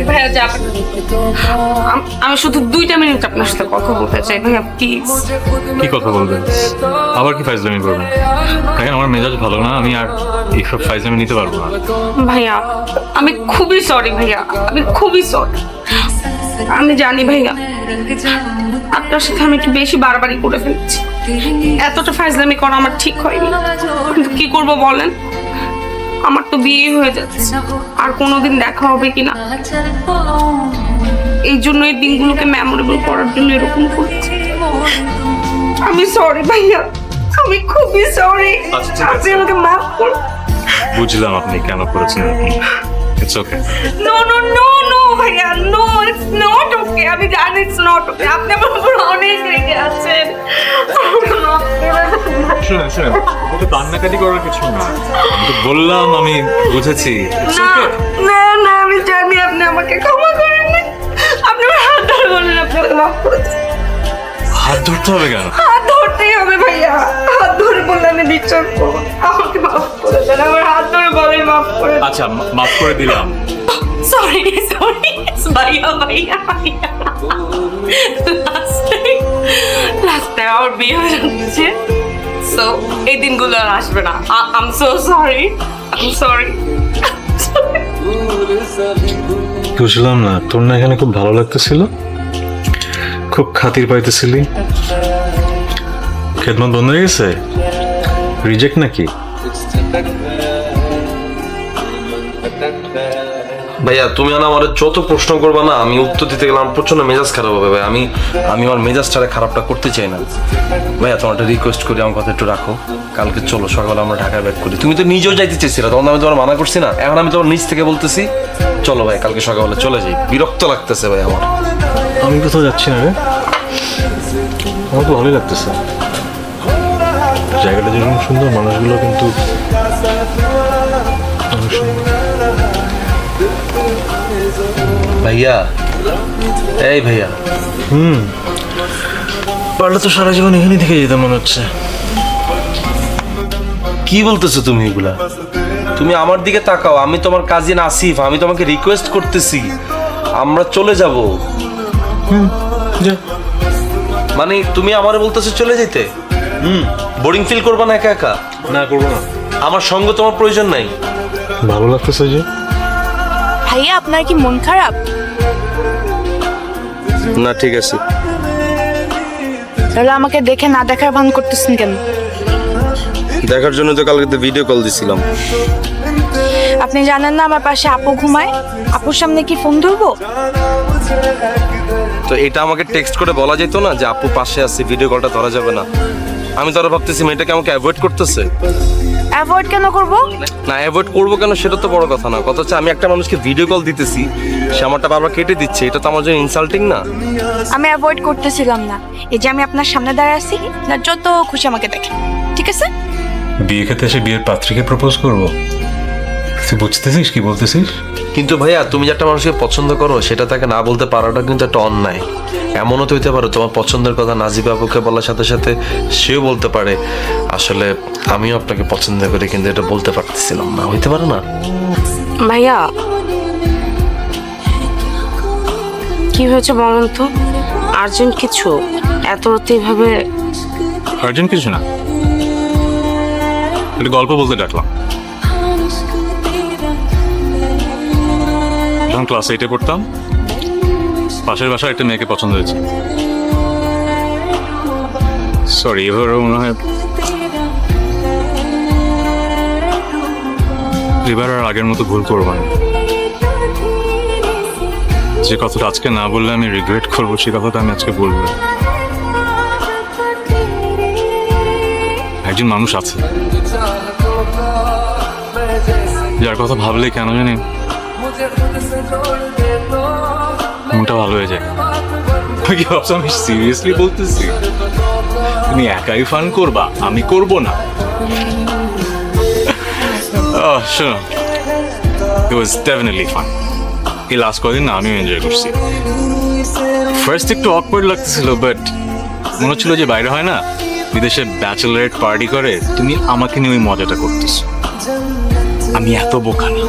ভাইয়া যাবেন। আমি শুধু 2টা মিনিট আপনার সাথে কথা বলতে চাই ভাইয়া, প্লিজ। কি কথা বলবেন? আবার কি ফাইজলামি করবেন? ভাইয়া আমার মেজাজ ভালো না, আমি আর এইসব ফাইজলামি নিতে পারবো না। ভাইয়া আমি খুবই সরি ভাইয়া, আমি খুবই সরি। আমি জানি ভাইয়া আপনার সাথে আমি একটু বেশি বাড়াবাড়ি করে ফেলছি, এতটা ফাইজলামি করা আমার ঠিক হয়নি, কিন্তু কি করব বলেন, আমার তো বিয়ে হয়ে যাচ্ছে, আর কোনোদিন দেখা হবে কিনা, এই জন্য এই দিনগুলোকে মেমোরেবল করার জন্য এরকম করছি। আমি সরি ভাইয়া, আমি খুবই সরি, আচ্ছা, ঠিক আছে। আপনি আমাকে মাফ করুন। বুঝলাম আপনি কেন করেছেন। It's okay. No no no no ভাইয়া, নো, ইটস নট ওকে। আমি জানি ইটস নট ওকে, আপনি আমার উপর অনেক রেগে আছেন। শুনেন শুনেন, ওটা কান্নাকাটি করার কিছু না, আমি তো বললাম আমি বুঝেছি। It's না okay. না না, আমি জানি আপনি আমাকে ক্ষমা করেন না, আপনি আমার হাত ধরে বলেন আপনি আমাকে মাফ করে দিন। হাত ধরতে হবে কেন? হাত ধরতেই হবে ভাইয়া, হাত ধরে বললে আমি বিচার করবো, আমাকে মাফ করে দেন, আমার হাত ধরে বলেন মাফ করে দেন। আচ্ছা, মাফ করে দিলাম। সরি সরি ভাইয়া ভাইয়া ভাইয়া, লাস্টে আমার বিয়ে হয়ে যাচ্ছে, সো এই দিনগুলো আর আসবে না। আম সো সরি, আম সরি। বুঝলাম না, তোর না এখানে খুব ভালো লাগতেছিল, খুব খাতির পাইতেছিলি, খেদমত বন্ধ হয়ে গেছে, রিজেক্ট নাকি? ভাইয়া তুমি না আমার যত প্রশ্ন করবা না, আমি উত্তর দিতে গেলে আমার প্রচন্ড মেজাজ খারাপ হবে ভাই। আমি আমার মেজাজ ছাড়া খারাপটা করতে চাই না ভাইয়া। তোমার একটা রিকোয়েস্ট করি, আমার কথা একটু রাখো। কালকে চলো সকালে আমরা ঢাকায় ব্যাক করি। তুমি তো নিজেও যাইতে চেয়েছিলে, তখন আমি তোমার মানা করছি না, এখন আমি তোমার নিজ থেকে বলতেছি চলো ভাই কালকে সকালে চলে যাই। বিরক্ত লাগতেছে ভাই আমার। আমি কোথাও যাচ্ছি না রে, আমার তো ভালোই লাগতেছে, জায়গাটা যেরকম সুন্দর, মানুষগুলো কিন্তু অনেক সুন্দর। ভাইয়া এই ভাইয়া, পারলে তো সারা জীবন এখানেই থেকে যেতে মনে হচ্ছে। কি বলতেছো তুমি এগুলা? তুমি আমার দিকে তাকাও, আমি তোমার কাজিন আসিফ, আমি তোমাকে রিকোয়েস্ট করতেছি আমরা চলে যাব। যা। মানে তুমি আমারে বলতেছো চলে যেতে? বোরিং ফিল করবা না একা একা? না, করবো না, আমার সঙ্গ তোমার প্রয়োজন নাই? ভালো লাগতেছে যে। ভাইয়া আপনার কি মন খারাপ? না ঠিক আছে। তাহলে আমাকে দেখে না দেখার ভান করতেছেন কেন? দেখার জন্য তো কালকে তো ভিডিও কল দিছিলাম। আপনি জানেন না আমার পাশে আপু ঘুমায়, আপুর সামনে কি ফোন ধরবো? তো এটা আমাকে টেক্সট করে বলা যেত না যে আপু পাশে আছে, ভিডিও কলটা ধরা যাবে না? আমি তো আরো ভাবতেছি মেয়েটাকে আমাকে অ্যাভয়েড করতেছে। অ্যাভয়েড কেন করব? না অ্যাভয়েড করবো কেন সেটা তো বড় কথা না, কথা হচ্ছে আমি একটা মানুষকে ভিডিও কল দিতেছি, সে আমারটা বারবার কেটে দিচ্ছে, এটা তো আমার জন্য ইনসাল্টিং না? আমি অ্যাভয়েড করতেছিলাম না, এই যে আমি আপনার সামনে দাঁড়িয়ে আছি, না যত খুশি আমাকে দেখে, ঠিক আছে? বিয়ে খেতে এসে বিয়ের পাত্রীকে প্রপোজ করবো? তুই বুঝতেছিস কি বলতেছিস? কিন্তু ভাইয়া তুমি যে একটা মানুষকে পছন্দ করো সেটা তাকে না বলতে পারাটা কিন্তু একটা অন্যায়। এমনও তো হইতে পারো তোমার পছন্দের কথা নাজিবা আপুকে বলার সাথে সাথে সেও বলতে পারে আসলে আমিও আপনাকে পছন্দ করি, কিন্তু এটা বলতে পারতেছিলাম না, হইতে পারে না? ভাইয়া কি হয়েছে বলেন তো, আর্জেন্ট কিছু? এত রাতে এভাবে? আর্জেন্ট কিছু না, একটা গল্প বলতে ডাকলাম। যখন ক্লাস 8-এ পড়তাম, পাশের বাসায় একটা মেয়েকে পছন্দ হয়েছে। সরি, এবার মনে হয় এবার আর আগের মতো ভুল করবো না। যে কথাটা আজকে না বললে আমি রিগ্রেট করবো, সে কথাটা আমি আজকে বলবো। একজন মানুষ আছে যার কথা ভাবলে কেন জানি মনটা ভালো হয়ে যায়। কি ভাবছো আমি সিরিয়াসলি বলতেছি? তুমি একাই ফান করবা, আমি করব না। শোনো, it was definitely fun. এই লাস্ট কদিন না আমিও এনজয় করছি। ফার্স্ট একটু অকওয়ার্ড লাগতেছিল, বাট মনে হচ্ছিল যে বাইরে হয় না, বিদেশে ব্যাচেলারেট পার্টি করে, তুমি আমাকে নিয়ে ওই মজাটা করতেছো। আমি এত বোকা না।